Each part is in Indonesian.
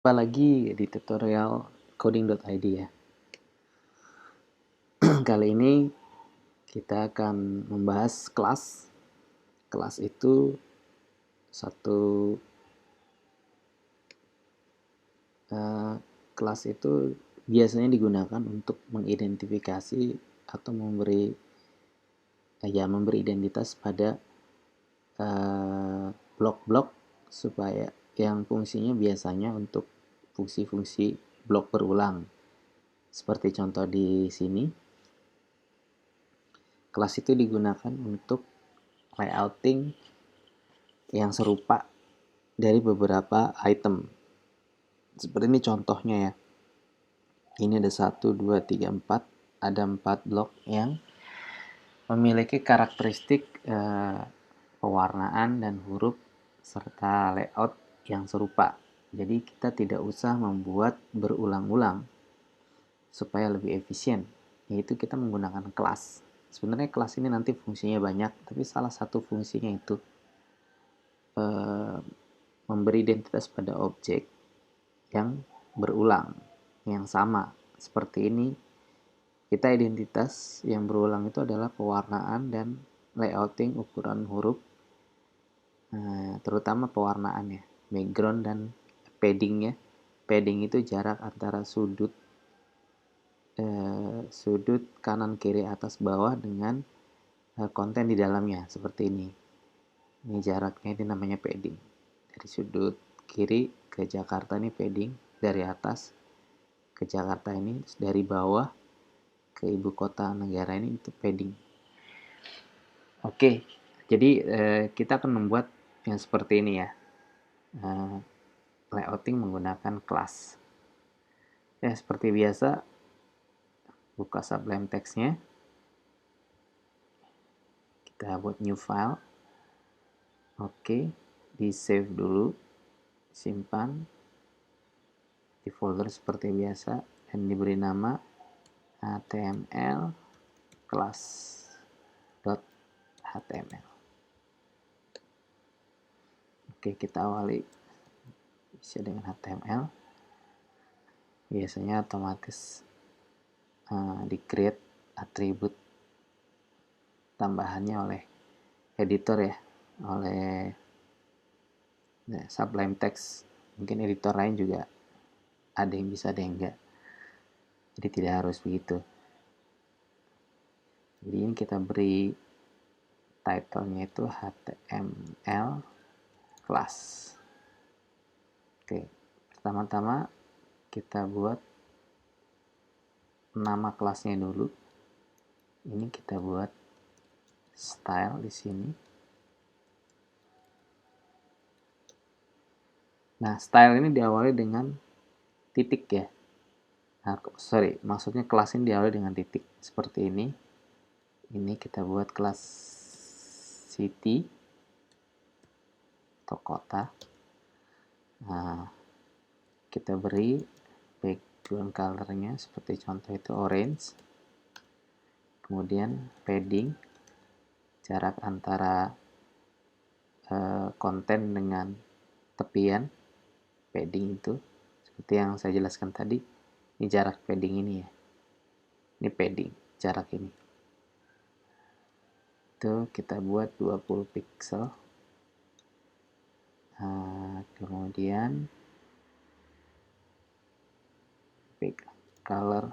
Jumpa lagi di tutorial coding.id ya. Kali ini kita akan membahas kelas. Kelas itu satu kelas itu biasanya digunakan untuk mengidentifikasi atau memberi identitas pada blok-blok supaya yang fungsinya biasanya untuk fungsi-fungsi blok berulang. Seperti contoh di sini. Kelas itu digunakan untuk layouting yang serupa dari beberapa item. Seperti ini contohnya ya. Ini ada 1, 2, 3, 4. Ada 4 blok yang memiliki karakteristik pewarnaan dan huruf serta layout yang serupa. Jadi kita tidak usah membuat berulang-ulang supaya lebih efisien. Yaitu kita menggunakan kelas. Sebenarnya kelas ini nanti fungsinya banyak, tapi salah satu fungsinya itu memberi identitas pada objek yang berulang, yang sama. Seperti ini, kita identitas yang berulang itu adalah pewarnaan dan layouting ukuran huruf, terutama pewarnaannya, background dan paddingnya. Padding itu jarak antara sudut kanan kiri atas bawah dengan konten di dalamnya, seperti ini. Ini jaraknya, ini namanya padding. Dari sudut kiri ke Jakarta ini padding, dari atas ke Jakarta ini, dari bawah ke ibu kota negara ini itu padding. Oke, jadi kita akan membuat yang seperti ini ya, layouting menggunakan kelas. Ya, seperti biasa, buka Sublime Text-nya, kita buat new file. Oke, di save dulu, simpan di folder seperti biasa, dan diberi nama html class.html. Oke, kita awali bisa dengan HTML. Biasanya otomatis di create atribut tambahannya oleh editor ya, oleh Sublime Text. Mungkin editor lain juga ada yang bisa, ada yang enggak. Jadi tidak harus begitu. Jadi ini kita beri title-nya itu HTML class. Oke, pertama-tama kita buat nama kelasnya dulu. Ini kita buat style di sini. Nah, style ini diawali dengan titik ya. Nah, maksudnya kelas ini diawali dengan titik seperti ini. Ini kita buat kelas city atau kota. Nah, kita beri background colornya seperti contoh itu orange. Kemudian padding, jarak antara konten dengan tepian, padding itu seperti yang saya jelaskan tadi. Ini jarak padding ini ya, ini padding jarak ini, itu kita buat 20 pixel. Kemudian color,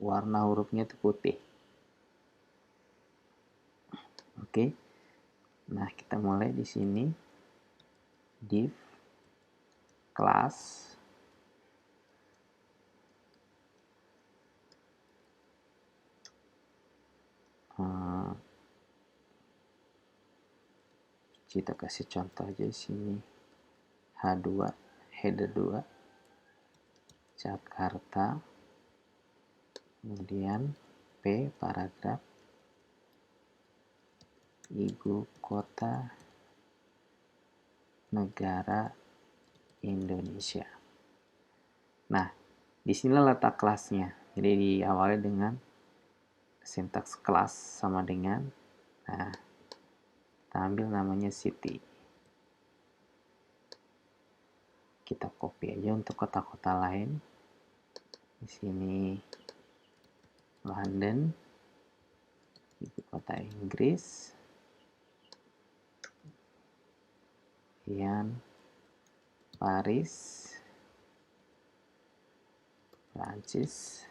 warna hurufnya itu putih. Oke. Nah, kita mulai di sini, div class kita kasih contoh aja di sini, H2 header 2 Jakarta, kemudian P paragraf ibu kota negara Indonesia. Nah, disinilah letak kelasnya. Jadi diawali dengan sintaks kelas sama dengan, nah, kita ambil namanya city. Kita copy aja untuk kota-kota lain. Di sini London, ibu kota Inggris, kemudian Paris, Prancis,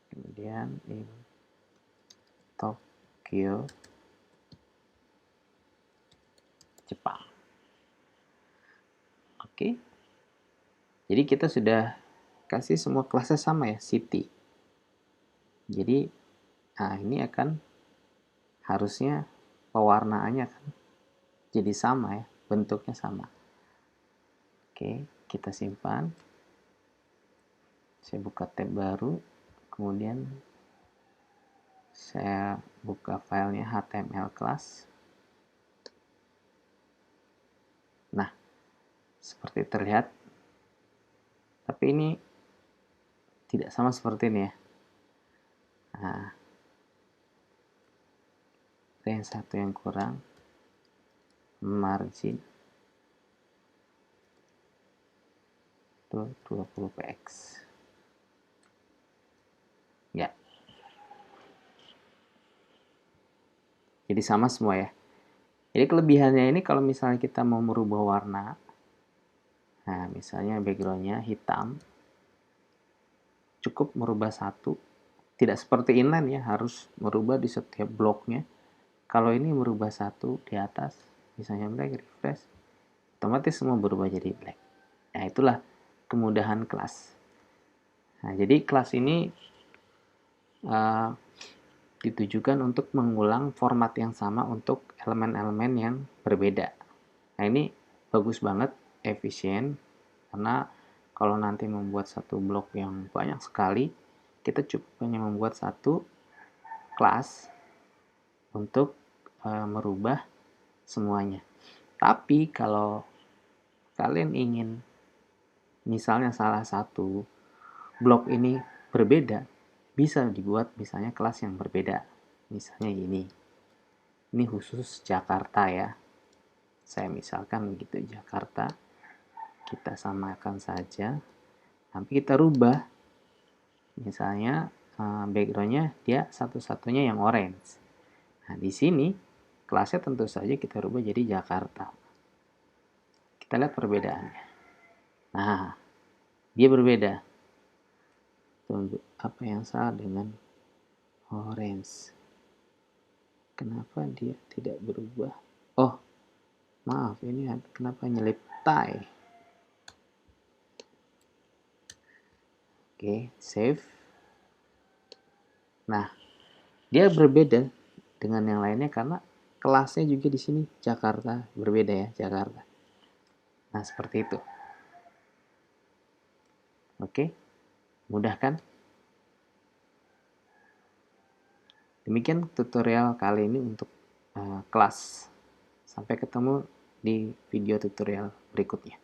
kemudian Tokyo, Jepang. Oke. Jadi kita sudah kasih semua kelasnya sama ya, city. Jadi ini akan harusnya pewarnaannya kan jadi sama ya, bentuknya sama. Oke, kita simpan. Saya buka tab baru, kemudian saya buka filenya HTML class. Nah, seperti terlihat, tapi ini tidak sama seperti ini ya. Nah, ada yang satu yang kurang, margin itu 20 px ya, jadi sama semua ya. Jadi kelebihannya ini kalau misalnya kita mau merubah warna, nah misalnya backgroundnya hitam, cukup merubah satu, tidak seperti inline ya, harus merubah di setiap bloknya. Kalau ini merubah satu di atas, misalnya black, refresh, otomatis semua berubah jadi black. Nah itulah kemudahan kelas. Nah jadi kelas ini ditujukan untuk mengulang format yang sama untuk elemen-elemen yang berbeda. Nah ini bagus banget, efisien, karena kalau nanti membuat satu blok yang banyak sekali, kita cukup hanya membuat satu kelas untuk merubah semuanya. Tapi kalau kalian ingin misalnya salah satu blok ini berbeda, bisa dibuat misalnya kelas yang berbeda. Misalnya gini, ini khusus Jakarta ya. Saya misalkan begitu, Jakarta. Kita samakan saja. Tapi kita rubah. Misalnya backgroundnya dia satu-satunya yang orange. Nah di sini kelasnya tentu saja kita rubah jadi Jakarta. Kita lihat perbedaannya. Nah, dia berbeda. Tunggu, apa yang salah dengan orange? Kenapa dia tidak berubah? Oh, maaf, ini kenapa nyelip tie? Oke, save. Nah, dia berbeda dengan yang lainnya karena kelasnya juga di sini Jakarta, berbeda ya, Jakarta. Nah, seperti itu. Oke, mudah kan? Demikian tutorial kali ini untuk kelas. Sampai ketemu di video tutorial berikutnya.